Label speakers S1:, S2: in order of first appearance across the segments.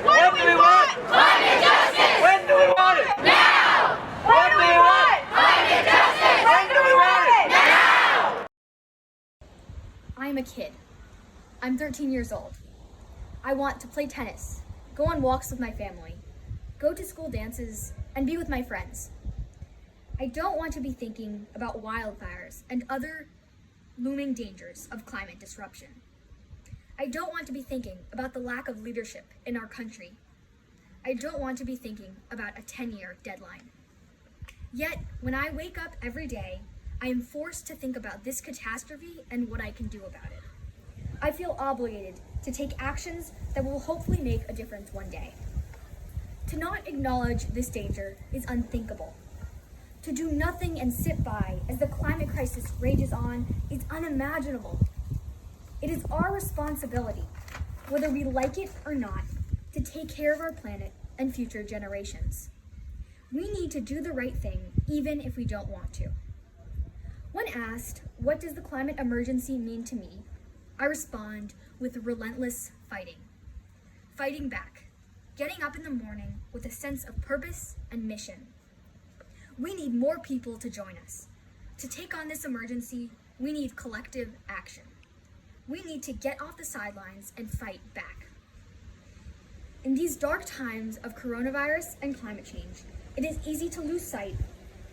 S1: What do we want? Climate justice! When do we want it? Now! What do we want? Climate justice! When do we want it? Now!
S2: I'm a kid. I'm 13 years old. I want to play tennis, go on walks with my family, go to school dances, and be with my friends. I don't want to be thinking about wildfires and other looming dangers of climate disruption. I don't want to be thinking about the lack of leadership in our country. I don't want to be thinking about a 10-year deadline. Yet, when I wake up every day, I am forced to think about this catastrophe and what I can do about it. I feel obligated to take actions that will hopefully make a difference one day. To not acknowledge this danger is unthinkable. To do nothing and sit by as the climate crisis rages on is unimaginable. It is our responsibility, whether we like it or not, to take care of our planet and future generations. We need to do the right thing, even if we don't want to. When asked, what does the climate emergency mean to me? I respond with relentless fighting. Fighting back, getting up in the morning with a sense of purpose and mission. We need more people to join us. To take on this emergency, we need collective action. We need to get off the sidelines and fight back. In these dark times of coronavirus and climate change, it is easy to lose sight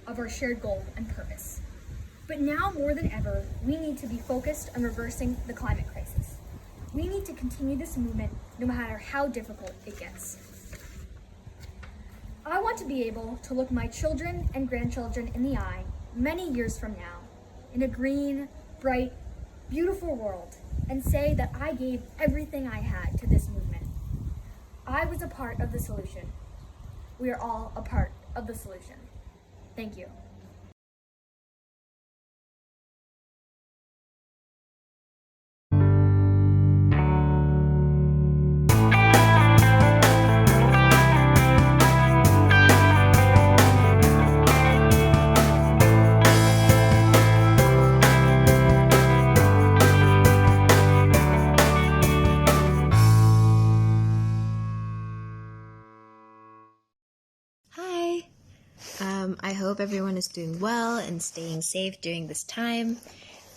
S2: of our shared goal and purpose. But now more than ever, we need to be focused on reversing the climate crisis. We need to continue this movement no matter how difficult it gets. I want to be able to look my children and grandchildren in the eye many years from now, in a green, bright, beautiful world, and say that I gave everything I had to this movement. I was a part of the solution. We are all a part of the solution. Thank you.
S3: I hope everyone is doing well and staying safe during this time.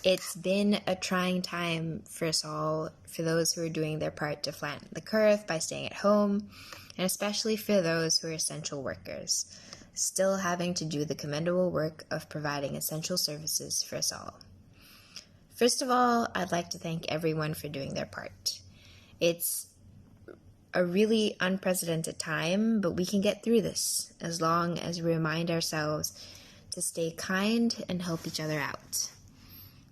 S3: It's been a trying time for us all, for those who are doing their part to flatten the curve by staying at home, and especially for those who are essential workers, still having to do the commendable work of providing essential services for us all. First of all, I'd like to thank everyone for doing their part. It's a really unprecedented time, but we can get through this as long as we remind ourselves to stay kind and help each other out.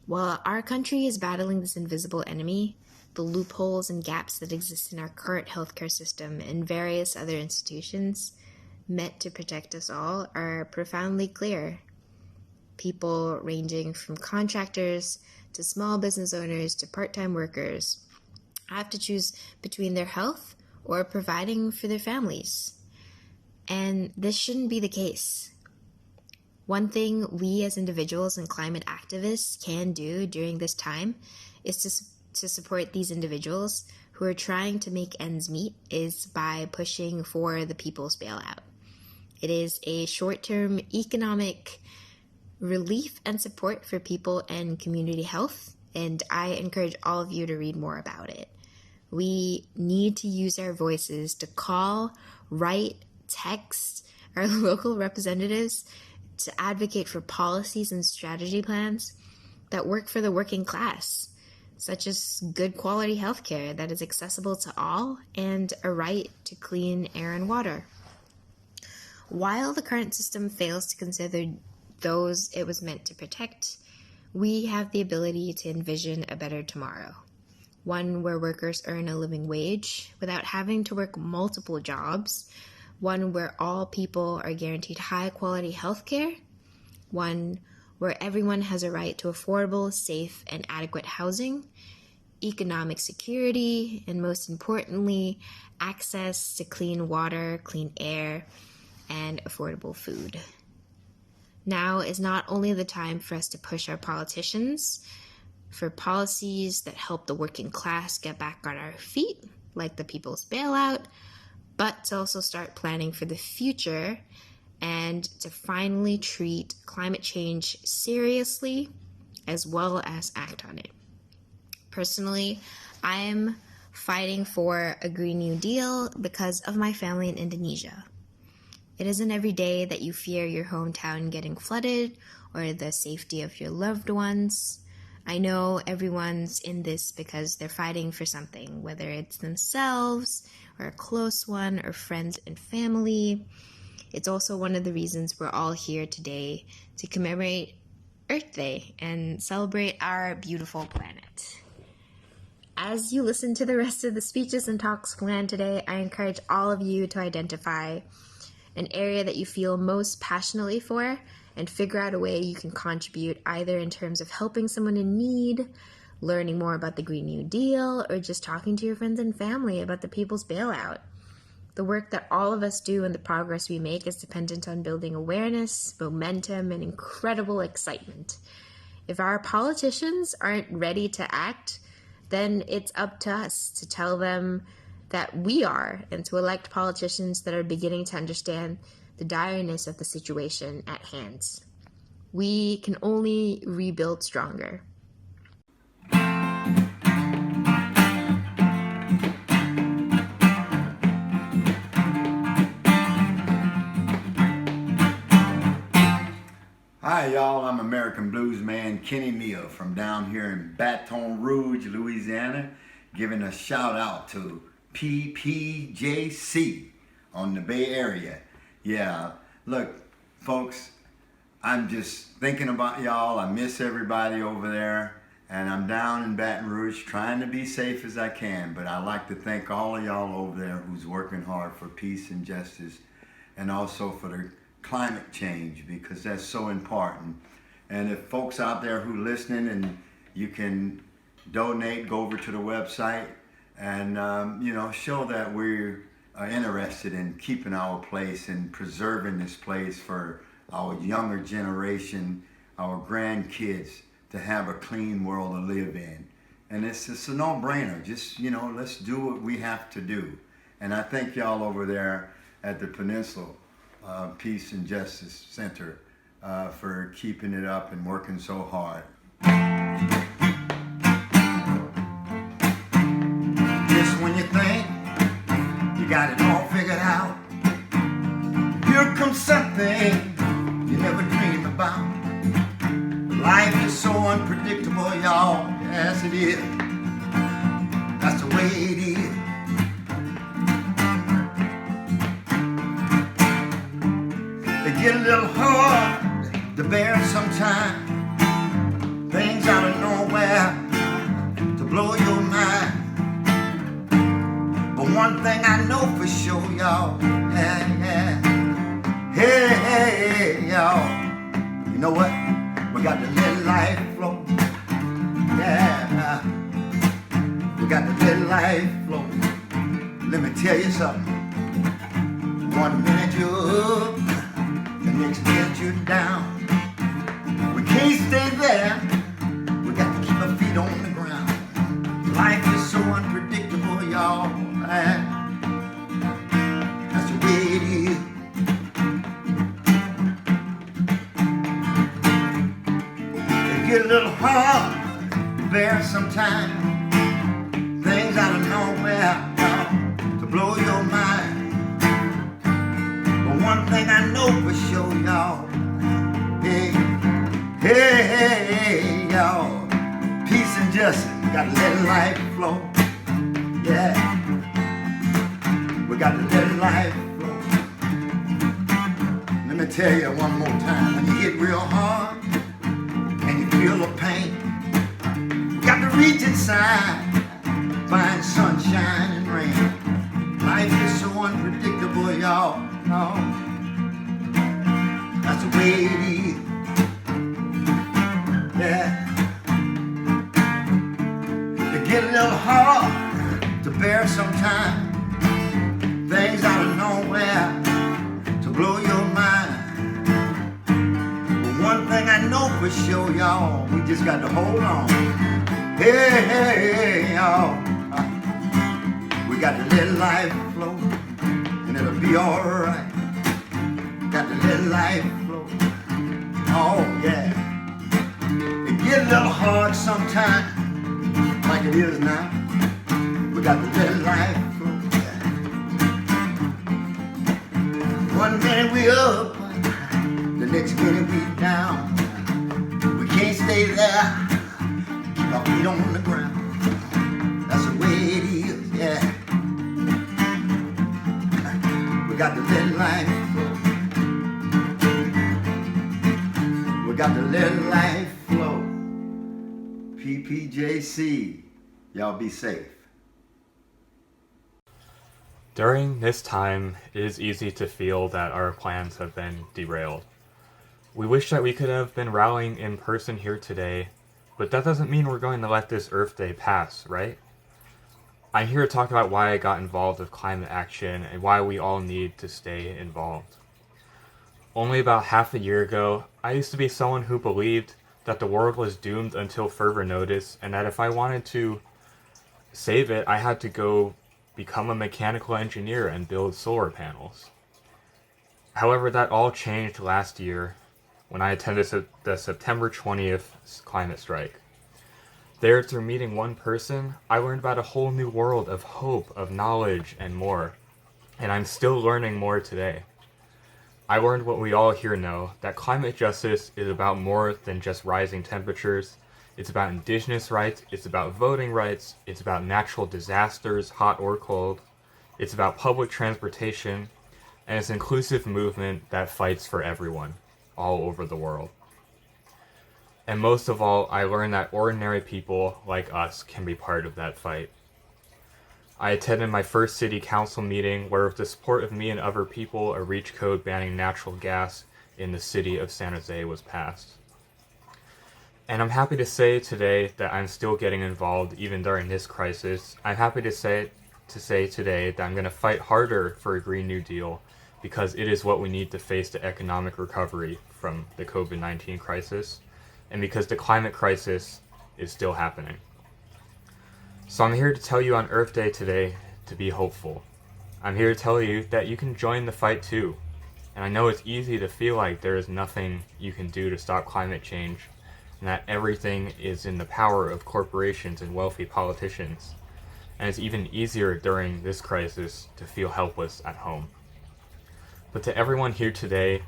S3: While our country is battling this invisible enemy, the loopholes and gaps that exist in our current healthcare system and various other institutions meant to protect us all are profoundly clear. People ranging from contractors to small business owners to part-time workers have to choose between their health or providing for their families. And this shouldn't be the case. One thing we as individuals and climate activists can do during this time is to support these individuals who are trying to make ends meet is by pushing for the people's bailout. It is a short-term economic relief and support for people and community health, and I encourage all of you to read more about it. We need to use our voices to call, write, text our local representatives to advocate for policies and strategy plans that work for the working class, such as good quality healthcare that is accessible to all and a right to clean air and water. While the current system fails to consider those it was meant to protect, we have the ability to envision a better tomorrow. One where workers earn a living wage without having to work multiple jobs, one where all people are guaranteed high-quality healthcare, one where everyone has a right to affordable, safe, and adequate housing, economic security, and most importantly, access to clean water, clean air, and affordable food. Now is not only the time for us to push our politicians for policies that help the working class get back on our feet, like the people's bailout, but to also start planning for the future and to finally treat climate change seriously as well as act on it. Personally, I'm fighting for a Green New Deal because of my family in Indonesia. It isn't every day that you fear your hometown getting flooded or the safety of your loved ones. I know everyone's in this because they're fighting for something, whether it's themselves or a close one or friends and family. It's also one of the reasons we're all here today to commemorate Earth Day and celebrate our beautiful planet. As you listen to the rest of the speeches and talks planned today, I encourage all of you to identify an area that you feel most passionately for and figure out a way you can contribute, either in terms of helping someone in need, learning more about the Green New Deal, or just talking to your friends and family about the People's Bailout. The work that all of us do and the progress we make is dependent on building awareness, momentum, and incredible excitement. If our politicians aren't ready to act, then it's up to us to tell them that we are, and to elect politicians that are beginning to understand the direness of the situation at hand. We can only rebuild stronger.
S4: Hi y'all, I'm American blues man Kenny Neal from down here in Baton Rouge, Louisiana, giving a shout out to PPJC on the Bay Area. Yeah, look folks, I'm just thinking about y'all. I miss everybody over there, and I'm down in Baton Rouge trying to be safe as I can, but I'd like to thank all of y'all over there who's working hard for peace and justice, and also for the climate change, because that's so important. And if folks out there who listening and you can donate, go over to the website and show that we're interested in keeping our place and preserving this place for our younger generation, our grandkids, to have a clean world to live in. And it's a no-brainer. Just let's do what we have to do. And I thank y'all over there at the Peninsula Peace and Justice Center for keeping it up and working so hard. Just when you think you got it all figured out, here comes something you never dreamed about. Life is so unpredictable, y'all. Yes, it is. That's the way it is. It get a little hard to bear sometimes. Things out of nowhere to blow your mind. But one thing I know for sure, y'all, hey, y'all, you know what? We got to let life flow. Yeah, we got to let life flow. Let me tell you something. 1 minute you're up, the next minute you're down. We can't stay there. We got to keep our feet on the ground. Life is so unpredictable, y'all. That's the way it is. It get a little hard to bear sometimes. Things out of nowhere, y'all, to blow your mind. But one thing I know for sure, y'all, hey, y'all, peace and justice, gotta let life flow. Yeah, we got to let life flow. Let me tell you one more time. When you get real hard and you feel the pain, you got to reach inside, find sunshine and rain. Life is so unpredictable, y'all. No, that's the way it is. Yeah, it get a little hard to bear sometimes. Things out of nowhere to blow your mind. But one thing I know for sure, y'all, we just got to hold on. Hey, y'all, we got to let life flow. it'll be alright. Got to let life flow. Oh yeah. It get a little hard sometimes, like it is now. We got to let life flow. Yeah. One minute we up, the next minute we down. We can't stay there. Keep our feet on the ground. That's the way it is, yeah. We got to let life flow. We got to let life flow. PPJC, y'all be safe.
S5: During this time, it is easy to feel that our plans have been derailed. We wish that we could have been rallying in person here today, but that doesn't mean we're going to let this Earth Day pass, right? I'm here to talk about why I got involved with climate action and why we all need to stay involved. Only about half a year ago, I used to be someone who believed that the world was doomed until further notice, and that if I wanted to save it, I had to go become a mechanical engineer and build solar panels. However, that all changed last year when I attended the September 20th climate strike. There, through meeting one person, I learned about a whole new world of hope, of knowledge, and more. And I'm still learning more today. I learned what we all here know, that climate justice is about more than just rising temperatures. It's about indigenous rights, it's about voting rights, it's about natural disasters, hot or cold. It's about public transportation, and it's an inclusive movement that fights for everyone, all over the world. And most of all, I learned that ordinary people like us can be part of that fight. I attended my first city council meeting where, with the support of me and other people, a reach code banning natural gas in the city of San Jose was passed. And I'm happy to say today that I'm still getting involved even during this crisis. I'm happy to say today that I'm going to fight harder for a Green New Deal because it is what we need to face the economic recovery from the COVID-19 crisis, and because the climate crisis is still happening. So I'm here to tell you on Earth Day today to be hopeful. I'm here to tell you that you can join the fight too. And I know it's easy to feel like there is nothing you can do to stop climate change, and that everything is in the power of corporations and wealthy politicians. And it's even easier during this crisis to feel helpless at home. But to everyone here today,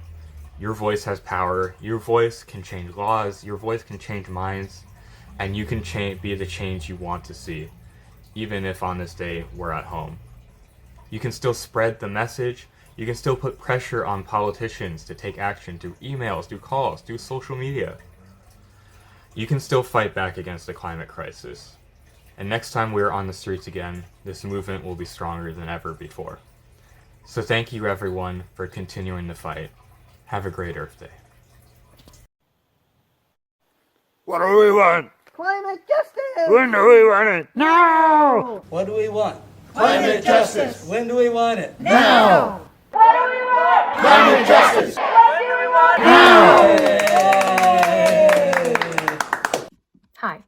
S5: your voice has power, your voice can change laws, your voice can change minds, and you can be the change you want to see, even if on this day we're at home. You can still spread the message, you can still put pressure on politicians to take action through emails, through calls, through social media. You can still fight back against the climate crisis. And next time we're on the streets again, this movement will be stronger than ever before. So thank you everyone for continuing the fight. Have a great Earth Day.
S6: What do we want?
S1: Climate justice!
S6: When do we want it? Now!
S7: What do we want?
S1: Climate justice!
S7: When do we want it?
S1: Now! What do we want? Climate justice! When do we want it?
S8: Hi,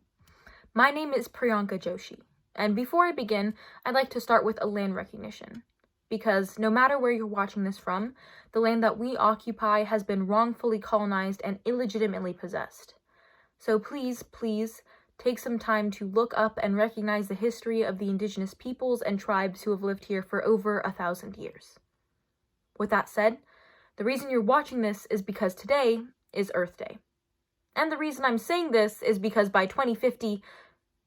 S8: my name is Priyanka Joshi, and before I begin, I'd like to start with a land recognition. Because no matter where you're watching this from, the land that we occupy has been wrongfully colonized and illegitimately possessed. So please take some time to look up and recognize the history of the indigenous peoples and tribes who have lived here for over 1,000 years. With that said, the reason you're watching this is because today is Earth Day. And the reason I'm saying this is because by 2050,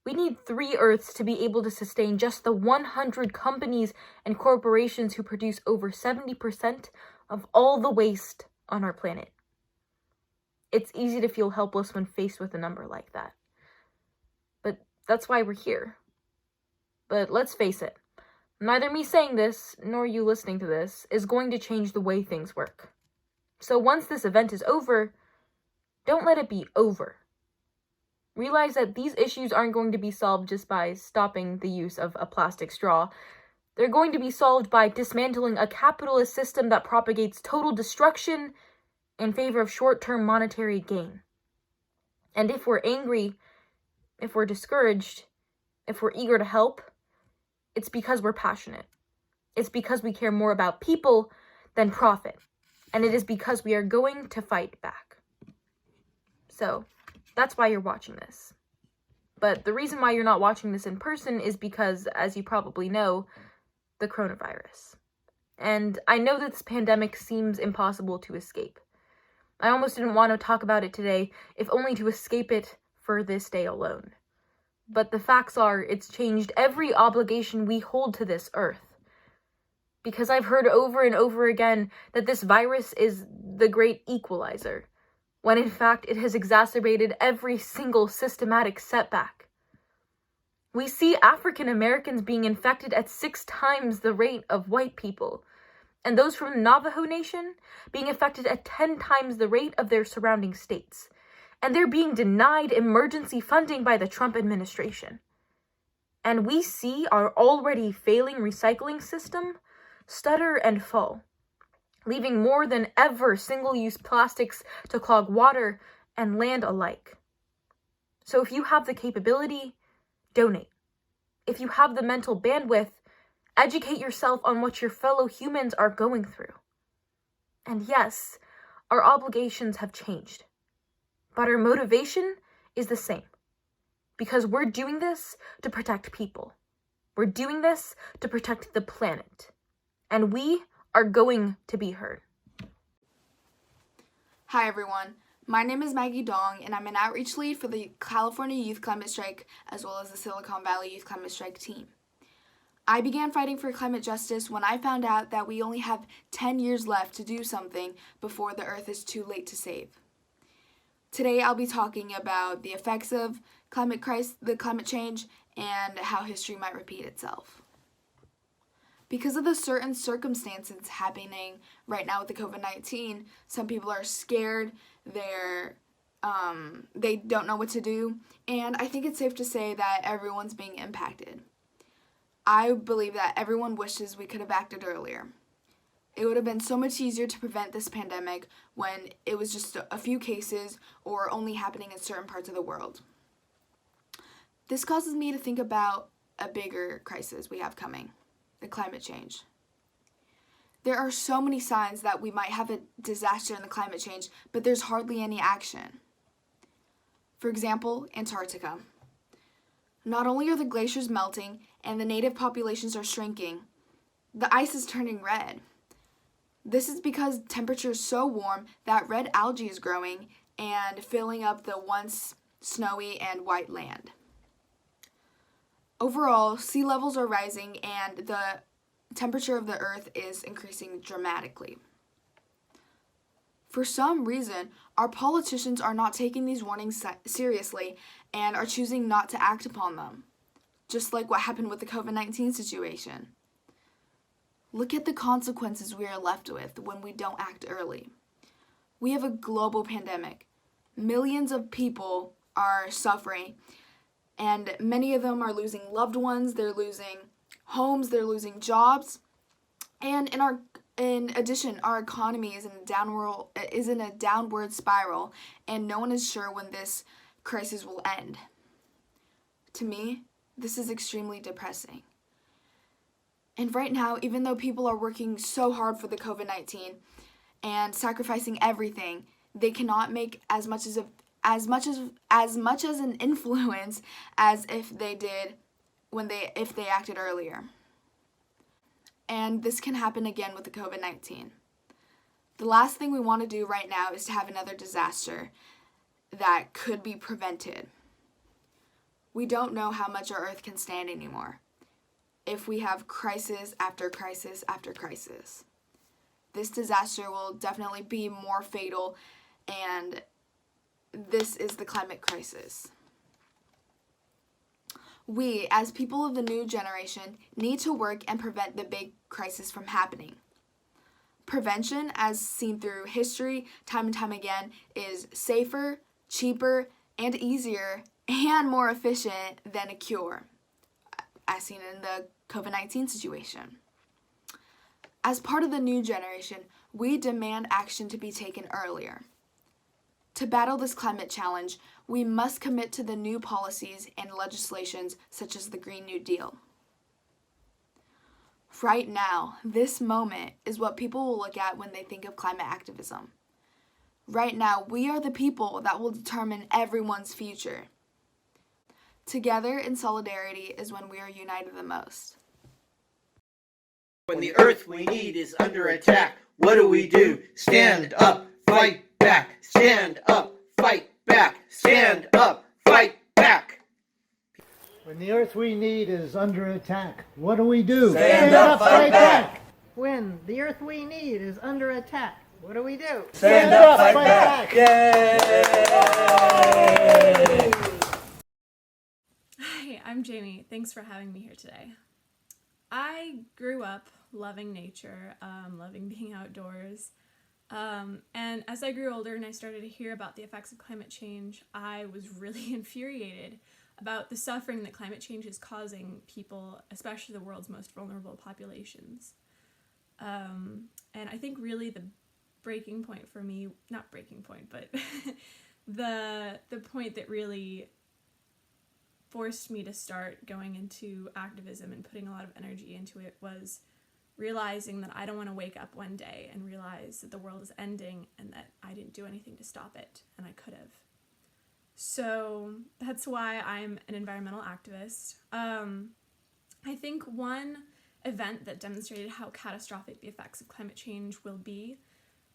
S8: we need 3 Earths to be able to sustain just the 100 companies and corporations who produce over 70% of all the waste on our planet. It's easy to feel helpless when faced with a number like that. But that's why we're here. But let's face it, neither me saying this, nor you listening to this, is going to change the way things work. So once this event is over, don't let it be over. Realize that these issues aren't going to be solved just by stopping the use of a plastic straw. They're going to be solved by dismantling a capitalist system that propagates total destruction in favor of short-term monetary gain. And if we're angry, if we're discouraged, if we're eager to help, it's because we're passionate. It's because we care more about people than profit. And it is because we are going to fight back. So, that's why you're watching this. But the reason why you're not watching this in person is because, as you probably know, the coronavirus. And I know that this pandemic seems impossible to escape. I almost didn't want to talk about it today, if only to escape it for this day alone. But the facts are, it's changed every obligation we hold to this earth. Because I've heard over and over again that this virus is the great equalizer, when in fact it has exacerbated every single systematic setback. We see African Americans being infected at 6 times the rate of white people, and those from the Navajo Nation being affected at 10 times the rate of their surrounding states, and they're being denied emergency funding by the Trump administration. And we see our already failing recycling system stutter and fall, leaving more than ever single-use plastics to clog water and land alike. So if you have the capability, donate. If you have the mental bandwidth, educate yourself on what your fellow humans are going through. And yes, our obligations have changed, but our motivation is the same, because we're doing this to protect people. We're doing this to protect the planet. And we are going to be heard.
S7: Hi everyone, my name is Maggie Dong and I'm an outreach lead for the California Youth Climate Strike as well as the Silicon Valley Youth Climate Strike team. I began fighting for climate justice when I found out that we only have 10 years left to do something before the Earth is too late to save. Today I'll be talking about the effects of climate change and how history might repeat itself. Because of the certain circumstances happening right now with the COVID-19, some people are scared, they don't know what to do, and I think it's safe to say that everyone's being impacted. I believe that everyone wishes we could have acted earlier. It would have been so much easier to prevent this pandemic when it was just a few cases or only happening in certain parts of the world. This causes me to think about a bigger crisis we have coming. The climate change. There are so many signs that we might have a disaster in the climate change, but there's hardly any action. For example, Antarctica. Not only are the glaciers melting and the native populations are shrinking, the ice is turning red. This is because temperature is so warm that red algae is growing and filling up the once snowy and white land. Overall, sea levels are rising and the temperature of the Earth is increasing dramatically. For some reason, our politicians are not taking these warnings seriously and are choosing not to act upon them, just like what happened with the COVID-19 situation. Look at the consequences we are left with when we don't act early. We have a global pandemic. Millions of people are suffering, and many of them are losing loved ones, they're losing homes, they're losing jobs, and in addition, our economy is in a downward spiral, and no one is sure when this crisis will end. To me, this is extremely depressing. And right now, even though people are working so hard for the COVID-19 and sacrificing everything, they cannot make as much as an influence as if they did if they acted earlier. And this can happen again with the COVID-19. The last thing we want to do right now is to have another disaster that could be prevented. We don't know how much our Earth can stand anymore if we have crisis after crisis after crisis. This disaster will definitely be more fatal, and this is the climate crisis. We, as people of the new generation, need to work and prevent the big crisis from happening. Prevention, as seen through history time and time again, is safer, cheaper, and easier, and more efficient than a cure, as seen in the COVID-19 situation. As part of the new generation, we demand action to be taken earlier. To battle this climate challenge, we must commit to the new policies and legislations such as the Green New Deal. Right now, this moment is what people will look at when they think of climate activism. Right now, we are the people that will determine everyone's future. Together in solidarity is when we are united the most.
S1: When the earth we need is under attack, what do? Stand up, fight back. Stand up, fight back. Stand up, fight back.
S9: When the earth we need is under attack, what do?
S1: Stand up, fight back.
S10: When the earth we need is under attack, what do?
S1: Stand up, fight back. Yay!
S11: Hi, I'm Jamie. Thanks for having me here today. I grew up loving nature, loving being outdoors, and as I grew older and I started to hear about the effects of climate change, I was really infuriated about the suffering that climate change is causing people, especially the world's most vulnerable populations. And I think really the breaking point for me, not breaking point, but the point that really forced me to start going into activism and putting a lot of energy into it was realizing that I don't want to wake up one day and realize that the world is ending and that I didn't do anything to stop it, and I could have. So that's why I'm an environmental activist. I think one event that demonstrated how catastrophic the effects of climate change will be,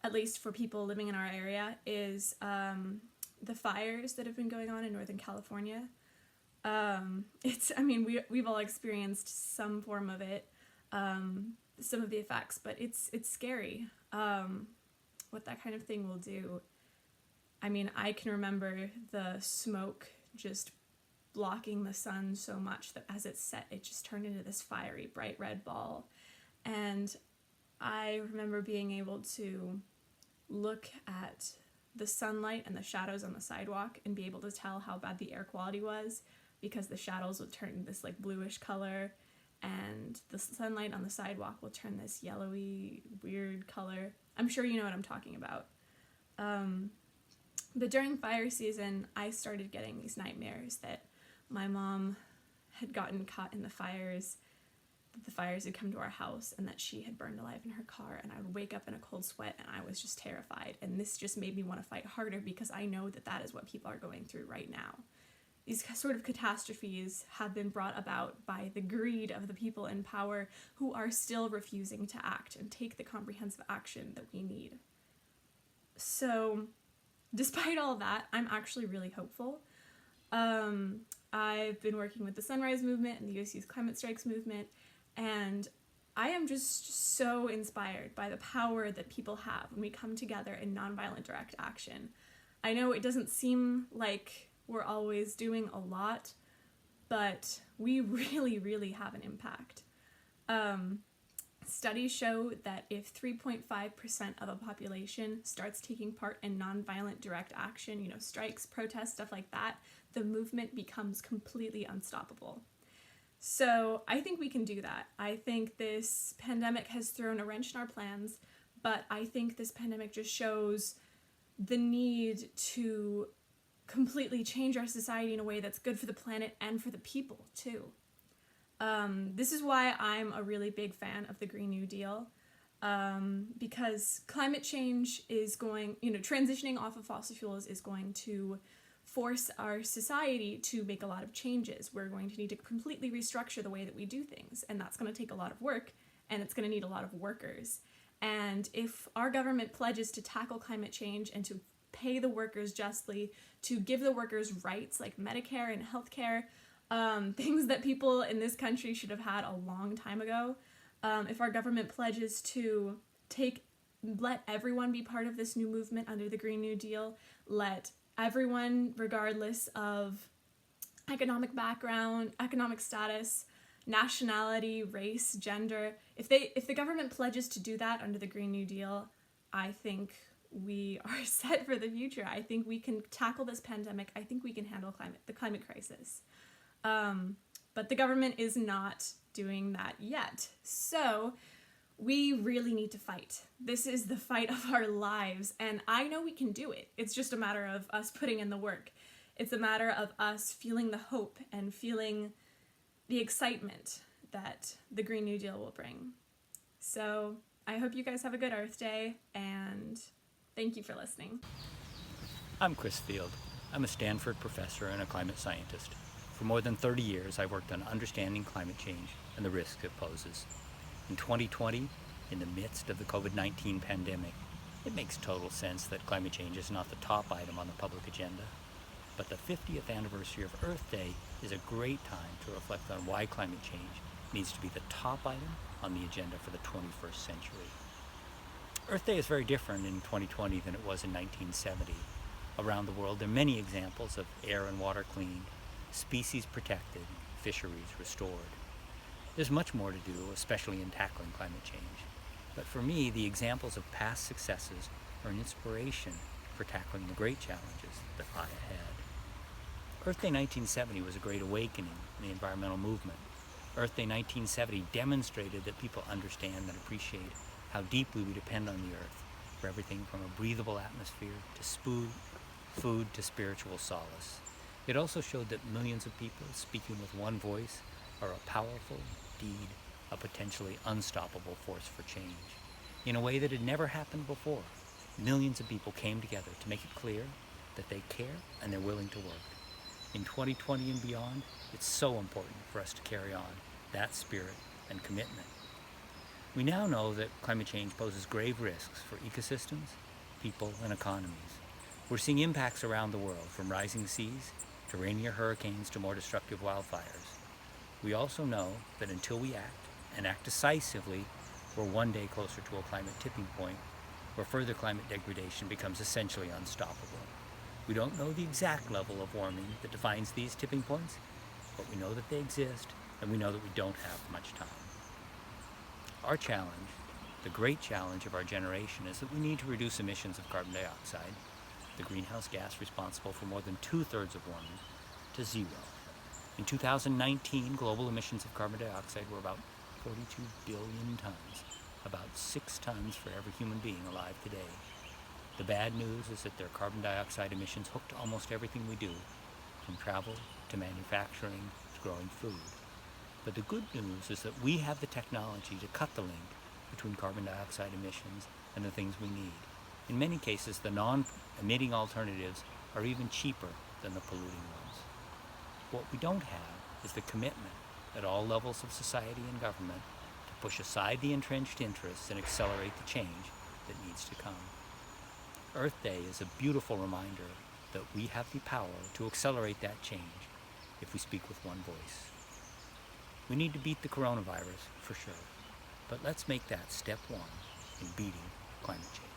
S11: at least for people living in our area, is the fires that have been going on in Northern California. We've all experienced some form of it, some of the effects, but it's scary, what that kind of thing will do. I mean, I can remember the smoke just blocking the sun so much that as it set, it just turned into this fiery, bright red ball. And I remember being able to look at the sunlight and the shadows on the sidewalk and be able to tell how bad the air quality was, because the shadows would turn this like bluish color and the sunlight on the sidewalk will turn this yellowy, weird color. I'm sure you know what I'm talking about. But during fire season, I started getting these nightmares that my mom had gotten caught in the fires, that the fires had come to our house, and that she had burned alive in her car, and I would wake up in a cold sweat, and I was just terrified. And this just made me want to fight harder, because I know that that is what people are going through right now. These sort of catastrophes have been brought about by the greed of the people in power who are still refusing to act and take the comprehensive action that we need. So, despite all that, I'm actually really hopeful. I've been working with the Sunrise Movement and the US Youth Climate Strikes movement, and I am just so inspired by the power that people have when we come together in nonviolent direct action. I know it doesn't seem like we're always doing a lot, but we really, really have an impact. Studies show that if 3.5% of a population starts taking part in nonviolent direct action, strikes, protests, stuff like that, the movement becomes completely unstoppable. So I think we can do that. I think this pandemic has thrown a wrench in our plans, but I think this pandemic just shows the need to completely change our society in a way that's good for the planet and for the people too. This is why I'm a really big fan of the Green New Deal, because climate change is transitioning off of fossil fuels is going to force our society to make a lot of changes. We're going to need to completely restructure the way that we do things, and that's going to take a lot of work, and it's going to need a lot of workers. And if our government pledges to tackle climate change and to pay the workers justly, to give the workers rights like Medicare and healthcare, things that people in this country should have had a long time ago, if our government pledges to let everyone be part of this new movement under the Green New Deal, let everyone, regardless of economic background, economic status, nationality, race, gender, if the government pledges to do that under the Green New Deal, I think we are set for the future. I think we can tackle this pandemic. I think we can handle the climate crisis. But the government is not doing that yet. So we really need to fight. This is the fight of our lives, and I know we can do it. It's just a matter of us putting in the work. It's a matter of us feeling the hope and feeling the excitement that the Green New Deal will bring. So I hope you guys have a good Earth Day, and thank you for listening.
S12: I'm Chris Field. I'm a Stanford professor and a climate scientist. For more than 30 years, I worked on understanding climate change and the risks it poses. In 2020, in the midst of the COVID-19 pandemic, it makes total sense that climate change is not the top item on the public agenda. But the 50th anniversary of Earth Day is a great time to reflect on why climate change needs to be the top item on the agenda for the 21st century. Earth Day is very different in 2020 than it was in 1970. Around the world, there are many examples of air and water cleaned, species protected, fisheries restored. There's much more to do, especially in tackling climate change. But for me, the examples of past successes are an inspiration for tackling the great challenges that lie ahead. Earth Day 1970 was a great awakening in the environmental movement. Earth Day 1970 demonstrated that people understand and appreciate how deeply we depend on the Earth for everything from a breathable atmosphere to food to spiritual solace. It also showed that millions of people speaking with one voice are a powerful, indeed, a potentially unstoppable force for change. In a way that had never happened before, millions of people came together to make it clear that they care and they're willing to work. In 2020 and beyond, it's so important for us to carry on that spirit and commitment. We now know that climate change poses grave risks for ecosystems, people, and economies. We're seeing impacts around the world, from rising seas to rainier hurricanes to more destructive wildfires. We also know that until we act, and act decisively, we're one day closer to a climate tipping point where further climate degradation becomes essentially unstoppable. We don't know the exact level of warming that defines these tipping points, but we know that they exist, and we know that we don't have much time. Our challenge, the great challenge of our generation, is that we need to reduce emissions of carbon dioxide, the greenhouse gas responsible for more than 2/3 of warming, to zero. In 2019, global emissions of carbon dioxide were about 42 billion tons, about 6 tons for every human being alive today. The bad news is that there are carbon dioxide emissions hooked to almost everything we do, from travel to manufacturing to growing food. But the good news is that we have the technology to cut the link between carbon dioxide emissions and the things we need. In many cases, the non-emitting alternatives are even cheaper than the polluting ones. What we don't have is the commitment at all levels of society and government to push aside the entrenched interests and accelerate the change that needs to come. Earth Day is a beautiful reminder that we have the power to accelerate that change if we speak with one voice. We need to beat the coronavirus, for sure, but let's make that step one in beating climate change.